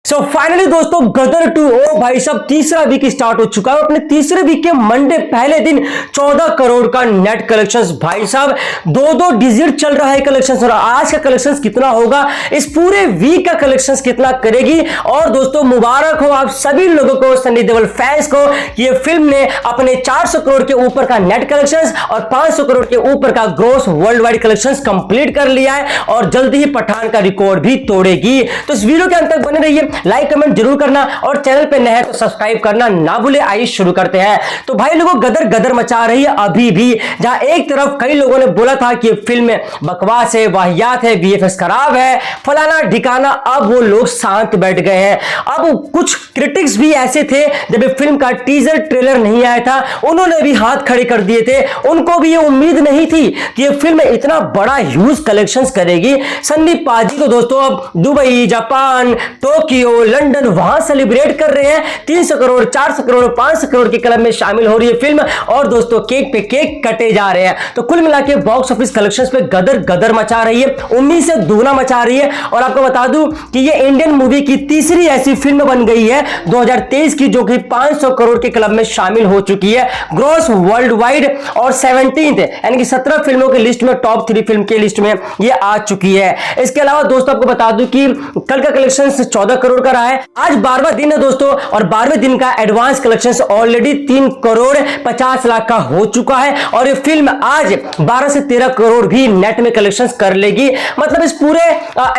So finally दोस्तों गदर 2 ओ भाई साहब तीसरा वीक स्टार्ट हो चुका है। अपने तीसरे वीक के मंडे पहले दिन 14 करोड़ का नेट कलेक्शंस भाई साहब दो डिजिट चल रहा है कलेक्शंस। और आज का कलेक्शंस कितना होगा, इस पूरे वीक का कलेक्शंस कितना करेगी। और दोस्तों मुबारक हो आप सभी लोगों को, सनी देओल फैंस को, कि ये फिल्म ने अपने 400 करोड़ के ऊपर का नेट कलेक्शंस और 500 करोड़ के ऊपर का gross world wide collections complete कर लिया है और जल्दी ही पठान का रिकॉर्ड भी तोड़ेगी। तो इस वीडियो के अंत तक बने रहिए, लाइक कमेंट जरूर करना और चैनल पे नए हैं तो सब्सक्राइब करना ना भूले। आइए शुरू करते हैं। तो भाई लोगों गदर गदर मचा रही है अभी भी। जहां एक तरफ कई लोगों ने बोला था कि फिल्म बकवास है, वाहियात है, वीएफएक्स खराब है, फलाना ढिकाना, अब वो लोग शांत बैठ गए हैं। अब कुछ क्रिटिक्स भी ऐसे थे जब फिल्म का टीजर ट्रेलर नहीं आया था, उन्होंने भी हाथ खड़े कर दिए थे। उनको भी ये उम्मीद नहीं थी कि ये फिल्म इतना बड़ा ह्यूज कलेक्शंस करेगी। संदीप पाजी तो दोस्तों अब दुबई, जापान, टोक्यो, लंदन वहां सेलिब्रेट कर रहे हैं। 300 करोड़, 400 करोड़, 500 करोड़ के क्लब में शामिल हो रही है फिल्म और दोस्तों केक पे केक कटे जा रहे हैं। तो कुल मिला के बॉक्स ऑफिस कलेक्शंस पे गदर गदर मचा रही है, उम्मीद से दुगना मचा रही है। और आपको बता दूं कि ये इंडियन मूवी की तीसरी ऐसी फिल्म बन गई है 2023 की जो कि 500 करोड़ के क्लब में शामिल हो चुकी है ग्रॉस वर्ल्ड वाइड और 17th यानी कि 17 फिल्मों की लिस्ट में, टॉप 3 फिल्म की लिस्ट में ये आ चुकी है। इसके अलावा दोस्तों आपको बता दूं कि कल का कलेक्शन 14 करोड़ का रहा है। आज 12वां दिन है दोस्तों और 12वें दिन का advance collection already 3 crore 50 lakh का हो चुका है और ये फिल्म आज 12 से 13 करोड़ भी नेट में कलेक्शन कर लेगी। मतलब इस पूरे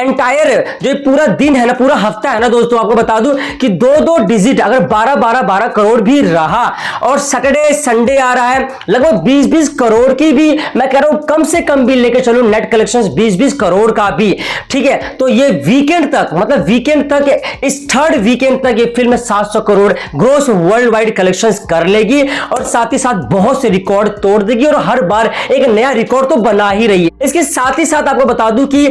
एंटायर जो पूरा दिन है ना, पूरा हफ्ता है ना दोस्तों, आपको बता दूं कि दो डिजिट अगर 12 करोड़ भी रहा और सैटरडे संडे आ रहा है लगभग 20 करोड़ की भी, मैं कह रहा हूं कम से कम भी लेके चलो नेट कलेक्शंस 20 करोड़ का भी, ठीक है। तो ये वीकेंड तक, मतलब वीकेंड तक, इस थर्ड वीकेंड तक ये film 700 crore gross world wide collections कर लेगी और साथ ही साथ बहुत से रिकॉर्ड तोड़ देगी और हर बार एक नया रिकॉर्ड तो बना ही रही है। इसके साथ ही साथ आपको बता दूं कि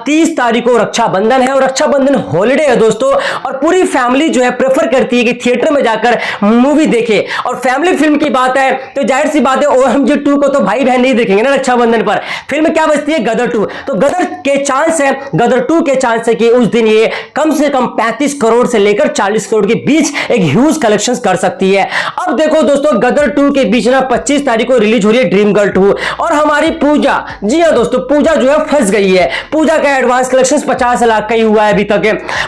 30 तारीख को रक्षाबंधन है और रक्षाबंधन हॉलिडे है दोस्तों और पूरी फैमिली जो है प्रेफर करती है कि थिएटर में जाकर मूवी देखे। और फैमिली फिल्म की बात है तो जाहिर सी बात है OMG 2 को तो भाई बहन नहीं देखेंगे ना रक्षाबंधन पर। फिल्म क्या बचती है, गदर 2। तो गदर के चांस है, गदर 2 के चांस है कि उस दिन ये कम से कम 35 करोड़ से लेकर 40 करोड़ के बीच एक ह्यूज कलेक्शन कर सकती है। अब देखो दोस्तों गदर 2 के बीच ना 25 तारीख को रिलीज हो रही है ड्रीम गर्ल 2 और हमारी पूजा, जी हाँ दोस्तों पूजा जो है फंस गई है। पूजा का एडवांस कलेक्शन 50 लाख का ही हुआ है अभी तक।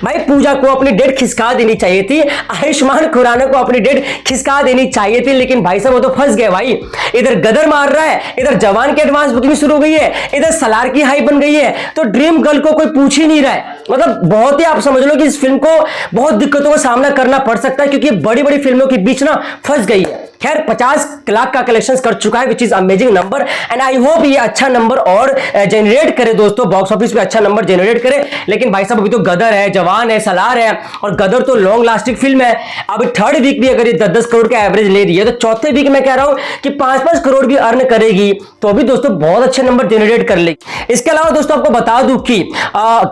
भाई पूजा को अपनी डेट खिसका देनी चाहिए थी, आयुष्मान खुराना को अपनी डेट खिसका देनी चाहिए थी, लेकिन भाई साहब वो तो फंस गए भाई। इधर गदर मार रहा है, इधर जवान की एडवांस बुकिंग शुरू हो गई है, इधर सलार की हाई बन गई है, तो ड्रीम गर्ल को कोई पूछ ही नहीं रहा है। मतलब बहुत ही आप समझ लो कि इस फिल्म को बहुत दिक्कतों का सामना करना पड़ सकता है क्योंकि बड़ी बड़ी फिल्मों के बीच ना फंस गई है। खैर 50 लाख का कलेक्शन कर चुका है which is amazing number and I hope ये अच्छा नंबर और जनरेट करे दोस्तों, बॉक्स ऑफिस पे अच्छा नंबर जनरेट करे। लेकिन भाई साहब अभी तो गदर है, जवान है, सलार है और गदर तो लॉन्ग लास्टिंग फिल्म है। अब थर्ड वीक भी अगर ये 10-10 करोड़ का एवरेज ले रही है तो चौथे वीक में कह रहा हूं कि 5-5 करोड़ भी अर्न करेगी तो अभी दोस्तों बहुत अच्छे नंबर जनरेट कर लेगी। इसके अलावा दोस्तों आपको बता दूं कि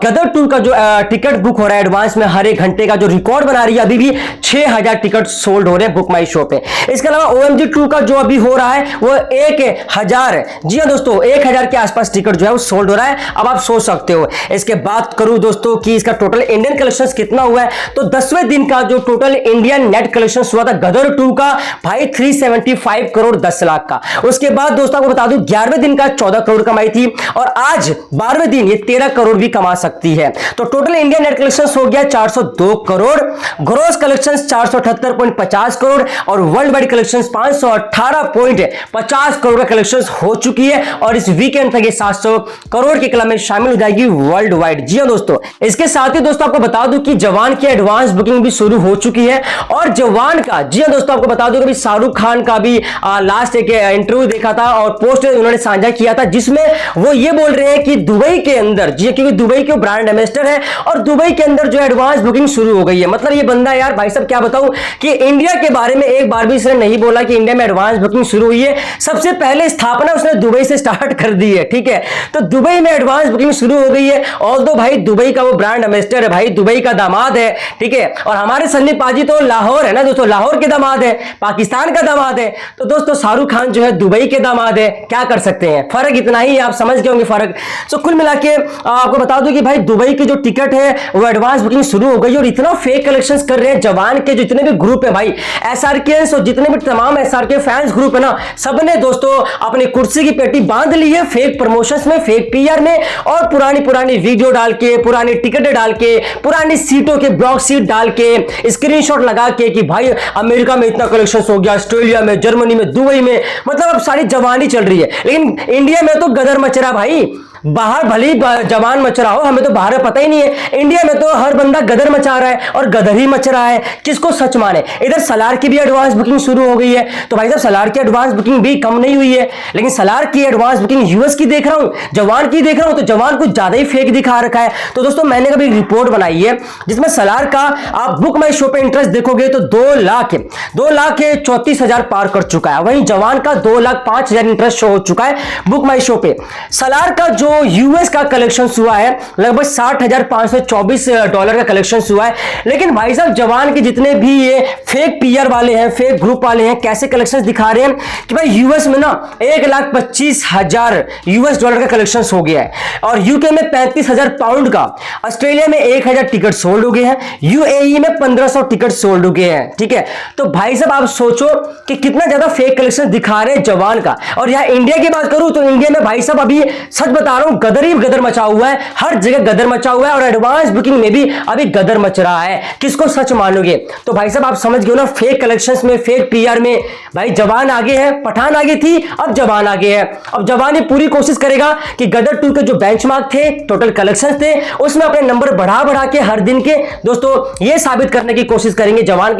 गदर 2 का जो टिकट बुक हो रहा है एडवांस में हर एक घंटे का जो रिकॉर्ड बना रही है, अभी भी 6000 टिकट सोल्ड हो रहे हैं बुक माई शो पे। इसके अलावा OMG 2 का जो अभी हो रहा है वो 1000, जी हां दोस्तों 1000 के आसपास टिकट जो है वो सोल्ड हो रहा है। अब आप सोच सकते हो। इसके बात करूं दोस्तों कि इसका टोटल इंडियन कलेक्शंस कितना हुआ है, तो 10वें दिन का जो टोटल इंडियन नेट कलेक्शंस हुआ था गदर 2 का भाई 375 करोड़ 10 लाख का। उसके बाद दोस्तों आपको बता दूं 11वें दिन का 14 करोड़ कमाई थी और आज 12वें दिन ये 13 करोड़ भी कमा सकती है। तो टोटल इंडियन नेट कलेक्शंस हो गया 402 करोड़, ग्रॉस कलेक्शंस 478.50 करोड़ और वर्ल्ड वाइड कलेक्शंस 518.50 करोड़ का कलेक्शंस हो चुकी है और इस वीकेंड तक ये 700 करोड़ के क्लब में शामिल हो जाएगी वर्ल्ड वाइड। जी हां दोस्तों, इसके साथ ही दोस्तों आपको बता दूं कि जवान की एडवांस बुकिंग भी शुरू हो चुकी है और जवान का, जी हां दोस्तों आपको बता दूं कि शाहरुख खान का भी लास्ट एक इंटरव्यू देखा था और पोस्ट उन्होंने साझा किया था जिसमें वो ये बोल रहे हैं कि दुबई के अंदर, जी क्योंकि दुबई के ब्रांड एम्बेसडर है और दुबई के अंदर जो एडवांस बुकिंग शुरू हो गई है। मतलब ये बंदा यार भाई साहब क्या बताऊं कि इंडिया के बारे में एक बार भी इसने नहीं बोला कि इंडिया में एडवांस बुकिंग शुरू हुई है, सबसे पहले स्थापना उसने दुबई से स्टार्ट कर दी है। ठीक है, तो दुबई में एडवांस बुकिंग शुरू हो गई है। ऑल्दो भाई दुबई का वो ब्रांड एम्बेसडर है भाई, दुबई का दामाद है। ठीक है, और हमारे सन्नी पाजी तो लाहौर है ना दोस्तों, लाहौर के दामाद है, पाकिस्तान का दामाद है। तो दोस्तों शाहरुख खान जो है दुबई के दामाद है, क्या कर सकते हैं, फर्क इतना ही, आप समझ गए होंगे फर्क। तो कुल मिला के आपको बता दूं कि भाई दुबई की जो टिकट है वो एडवांस बुकिंग शुरू हो गई, और इतना फेक कलेक्शंस कर रहे हैं जवान के जितने भी ग्रुप है भाई, एसआरके और जितने भी तमाम एसआरके फैंस ग्रुप है ना, सबने दोस्तों अपनी कुर्सी की पेटी बांध ली है फेक प्रमोशंस में, फेक पीआर में, और पुरानी पुरानी वीडियो डाल के, पुरानी टिकटें डाल के, पुरानी सीटों के ब्लॉक सीट डाल के, स्क्रीनशॉट लगा के कि भाई अमेरिका में इतना कलेक्शन हो गया, ऑस्ट्रेलिया में, जर्मनी में, दुबई में, मतलब अब सारी जवानी चल रही है। लेकिन इंडिया में तो गदर मच रहा भाई, बाहर भली जवान मच रहा हो, हमें तो बाहर पता ही नहीं है, इंडिया में तो हर बंदा गदर मचा रहा है और गदर ही मच रहा है, किसको सच माने। इधर सलार की भी एडवांस बुकिंग शुरू हो गई है, तो भाई साहब सलार की एडवांस बुकिंग भी कम नहीं हुई है, लेकिन सलार की एडवांस बुकिंग यूएस की देख रहा हूं, जवान की देख रहा हूं, तो जवान कुछ ज्यादा ही फेक दिखा रखा है। तो दोस्तों मैंने कभी रिपोर्ट बनाई है जिसमें सलार का आप बुक माई शो पे इंटरेस्ट देखोगे तो 2,34,000 पार कर चुका है, वहीं जवान का 2,05,000 इंटरेस्ट शो हो चुका है बुक माई शो पे। सलार का जो यूएस का कलेक्शन हुआ है लगभग $60,524 का कलेक्शन हुआ है। लेकिन भाई साहब जवान के जितने भी ये फेक पीआर वाले हैं, फेक ग्रुप वाले हैं, कैसे कलेक्शन दिखा रहे हैं कि भाई यूएस में ना $1,25,000 का कलेक्शन हो गया है, और यूके में 35,000 पाउंड का, ऑस्ट्रेलिया में 1,000 टिकट सोल्ड हो गए हैं, यूएई में 1,500 टिकट सोल्ड हो गए हैं। ठीक है, तो भाई साहब आप सोचो कि कितना ज्यादा फेक कलेक्शन दिखा रहे हैं जवान का। और यहां इंडिया की बात करूं तो इंडिया में भाई साहब अभी सच बता रहा हूं गदर ही गदर मचा हुआ है, हर जगह गदर मचा हुआ है, और एडवांस बुकिंग में भी अभी गदर मच रहा है, किसको सच मानोगे। तो भाई साहब आप समझ गए ना, फेक कलेक्शंस में, फेक पीआर में भाई जवान आगे है, पठान आगे थी, अब जवान आगे है। अब जवान ही पूरी कोशिश करेगा कि गदर 2 के जो बेंचमार्क थे, टोटल कलेक्शंस थे, उसमें अपने नंबर बढ़ा बढ़ा के हर दिन के दोस्तों ये साबित करने की कोशिश करेंगे जवान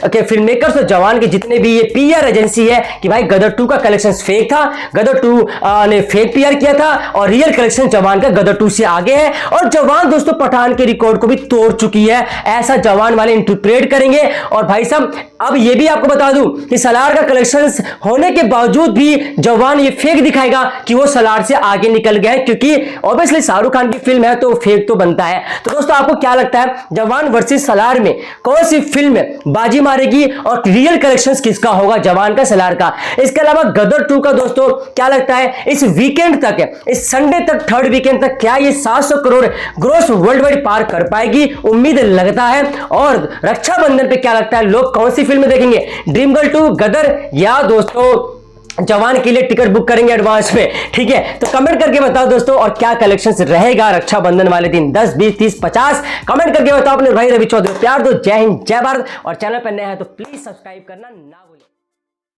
के फिल्म मेकर्स और जवान के जितने भी ये पीआर एजेंसी है कि भाई गदर 2 का कलेक्शन फेक था, गदर 2 ने फेक पीआर किया था, और रियल कलेक्शन जवान का गदर 2 से आगे है। और जवान दोस्तों पठान के रिकॉर्ड को भी तोड़ चुकी है, ऐसा जवान वाले इंटरप्रेट करेंगे। और भाई साहब अब ये भी आपको बता दूं कि सलार का कलेक्शंस होने के बावजूद भी जवान ये फेक दिखाएगा कि वो सलार से आगे निकल गया है, क्योंकि ऑब्वियसली शाहरुख खान की फिल्म है तो फेक तो बनता है। तो दोस्तों आपको क्या लगता है जवान वर्सेस सलार में कौन सी फिल्म बाजी मारेगी, और रियल कलेक्शंस किसका होगा, जवान का, सलार का? इसके अलावा गदर 2 का दोस्तों क्या लगता है इस वीकेंड तक, इस संडे तक, थर्ड वीकेंड तक क्या ये 700 करोड़ ग्रोस वर्ल्ड वाइड पार कर पाएगी? उम्मीद लगता है। और रक्षाबंधन पे क्या लगता है लोग कौन सी फिल्म देखेंगे, ड्रीम गर्ल 2, गदर, या दोस्तों जवान के लिए टिकट बुक करेंगे एडवांस में? ठीक है, तो कमेंट करके बताओ दोस्तों, और क्या कलेक्शंस रहेगा रक्षाबंधन वाले दिन, 10, 20, 30, 50? कमेंट करके बताओ। अपने भाई रवि चौधरी प्यार दो। जय हिंद, जय भारत। और चैनल पर नया है तो प्लीज सब्सक्राइब करना ना भूलें।